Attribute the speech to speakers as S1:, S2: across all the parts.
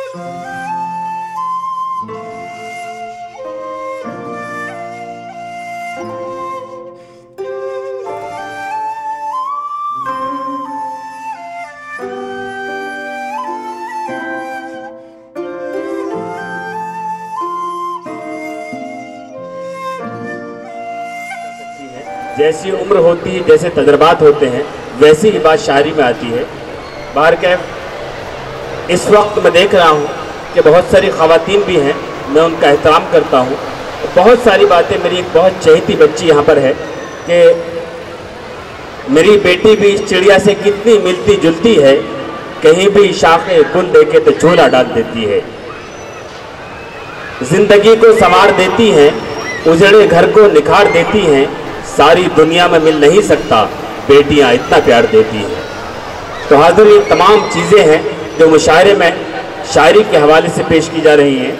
S1: جیسی عمر ہوتی ہے، جیسے تجربات ہوتے ہیں، ویسی ہی بات شاعری میں آتی ہے۔ بہرکیف اس وقت میں دیکھ رہا ہوں کہ بہت ساری خواتین بھی ہیں، میں ان کا احترام کرتا ہوں۔ بہت ساری باتیں، میری ایک بہت چہیتی بچی یہاں پر ہے کہ میری بیٹی بھی اس چڑیا سے کتنی ملتی جلتی ہے، کہیں بھی شاخ گل دیکھے تو جھولا ڈال دیتی ہے، زندگی کو سنوار دیتی ہیں، اجڑے گھر کو نکھار دیتی ہیں، ساری دنیا میں مل نہیں سکتا، بیٹیاں اتنا پیار دیتی ہیں۔ تو حاضر یہ تمام چیزیں ہیں جو مشاعرے میں شاعری کے حوالے سے پیش کی جا رہی ہیں۔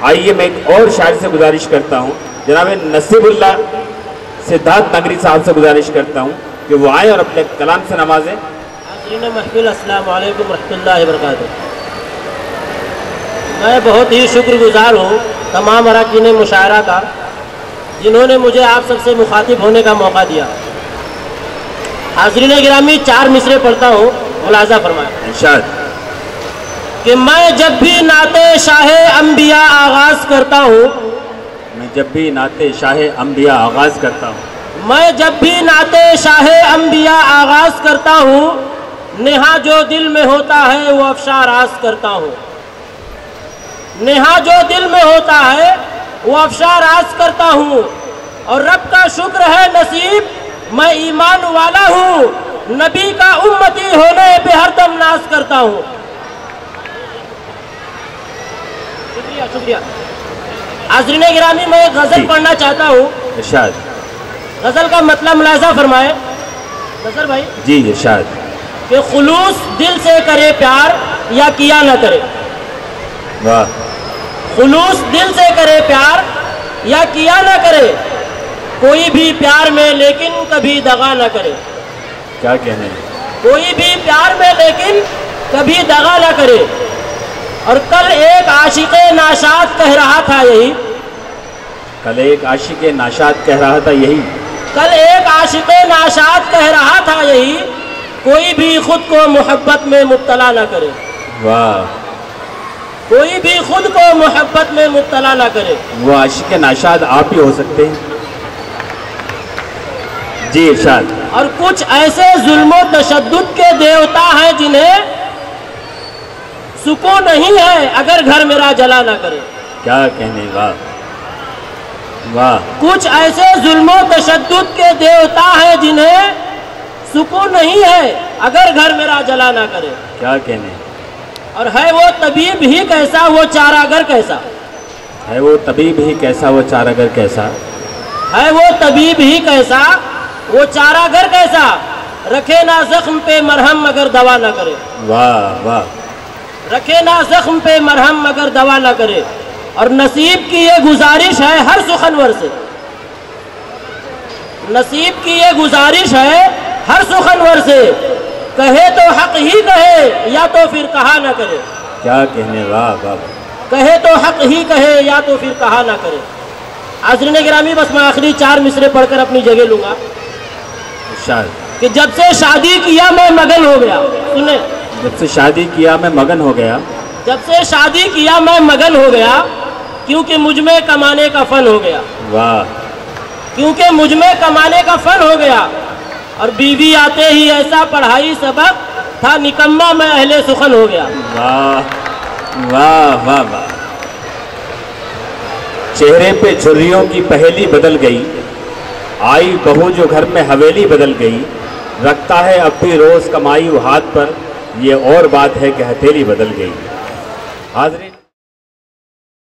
S1: آئیے میں ایک اور شاعر سے گزارش کرتا ہوں، جناب نصیب اللہ سدھارتھ نگری صاحب سے گزارش کرتا ہوں کہ وہ آئیں اور اپنے کلام سے نوازیں۔
S2: حاضرین محفل، السلام علیکم ورحمۃ اللہ وبرکاتہ۔ میں بہت ہی شکر گزار ہوں تمام اراکین مشاعرہ کا، جنہوں نے مجھے آپ سب سے مخاطب ہونے کا موقع دیا۔ حاضرین گرامی، 4 مصرے پڑھتا ہوں، ملاحظہ فرمائیں۔
S1: ارشاد
S2: کہ میں جب بھی نعت شاہ انبیاء آغاز کرتا ہوں،
S1: میں جب بھی نعت شاہ انبیاء آغاز کرتا ہوں،
S2: میں جب بھی نعت شاہ انبیاء آغاز کرتا ہوں، نہا جو دل میں ہوتا ہے وہ افشا راز کرتا ہوں، نہا جو دل میں ہوتا ہے وہ افشا راز کرتا ہوں، اور رب کا شکر ہے نصیب میں ایمان والا ہوں، نبی کا امتی ہونے پہ ہر دم ناز کرتا ہوں۔ شکریہ شکریہ۔ حاضرین گرامی، میں ایک غزل پڑھنا چاہتا ہوں۔
S1: ارشاد۔
S2: غزل کا مطلب ملاحظہ فرمائے نصر بھائی۔
S1: جی ارشاد۔
S2: کہ خلوص دل سے کرے پیار یا کیا نہ کرے،
S1: واہ۔
S2: خلوص دل سے کرے پیار یا کیا نہ کرے، کوئی بھی پیار میں لیکن کبھی دغا نہ کرے،
S1: کیا کہنے،
S2: کوئی بھی پیار میں لیکن کبھی دغا نہ کرے۔ اور کل ایک عاشق ناشاد کہہ رہا تھا یہی،
S1: کل ایک عاشق ناشاد کہہ رہا تھا یہی،
S2: کل ایک عاشق ناشاد کہہ رہا تھا یہی، کوئی بھی خود کو محبت میں مبتلا نہ کرے،
S1: واہ۔
S2: کوئی بھی خود کو محبت میں مبتلا نہ کرے۔
S1: وہ عاشق ناشاد آپ ہی ہو سکتے ہیں۔ جی ارشاد۔
S2: اور کچھ ایسے ظلم و تشدد کے دیوتا ہیں جنہیں سکون نہیں ہے اگر گھر میرا جلا نہ کرے،
S1: کیا کہنے، واہ واہ۔
S2: کچھ ایسے ظلم و تشدد کے دیوتا ہیں جنہیں سکون نہیں ہے اگر گھر میرا جلا نہ کرے،
S1: کیا کہنے۔
S2: اور ہے وہ طبیب ہی کیسا وہ چارہ گر کیسا،
S1: ہے وہ طبیب ہی کیسا وہ چارہ گر کیسا،
S2: ہے وہ طبیب ہی کیسا وہ چارہ گر کیسا، رکھے نہ زخم پہ مرہم مگر دوا نہ کرے،
S1: واہ واہ۔
S2: رکھے نہ زخم پہ مرہم مگر دوا نہ کرے۔ اور نصیب کی یہ گزارش ہے ہر سخنور سے، نصیب کی یہ گزارش ہے ہر سخنور سے، کہے تو حق ہی کہے یا تو پھر کہا نہ کرے،
S1: کیا کہنے، واہ واہ۔
S2: کہے تو حق ہی کہے یا تو پھر کہا نہ کرے۔ حاضرین گرامی، بس میں آخری 4 مصرے پڑھ کر اپنی جگہ لوں گا۔
S1: ارشاد۔
S2: کہ جب سے شادی کیا میں مگن ہو گیا، سنیں،
S1: جب سے شادی کیا میں مگن ہو گیا،
S2: جب سے شادی کیا میں مگن ہو گیا، کیونکہ مجھ میں کمانے کا فن ہو گیا،
S1: واہ۔
S2: کیونکہ مجھ میں کمانے کا فن ہو گیا، اور بیوی آتے ہی ایسا پڑھائی سبق تھا نکما میں اہل سخن ہو گیا،
S1: واہ واہ واہ واہ۔ چہرے پہ جھریوں کی پہلی بدل گئی، آئی بہو جو گھر میں حویلی بدل گئی، رکھتا ہے اب بھی روز کمائی وہ ہاتھ پر، یہ اور بات ہے کہ ہتھیلی بدل گئی۔ حاضرین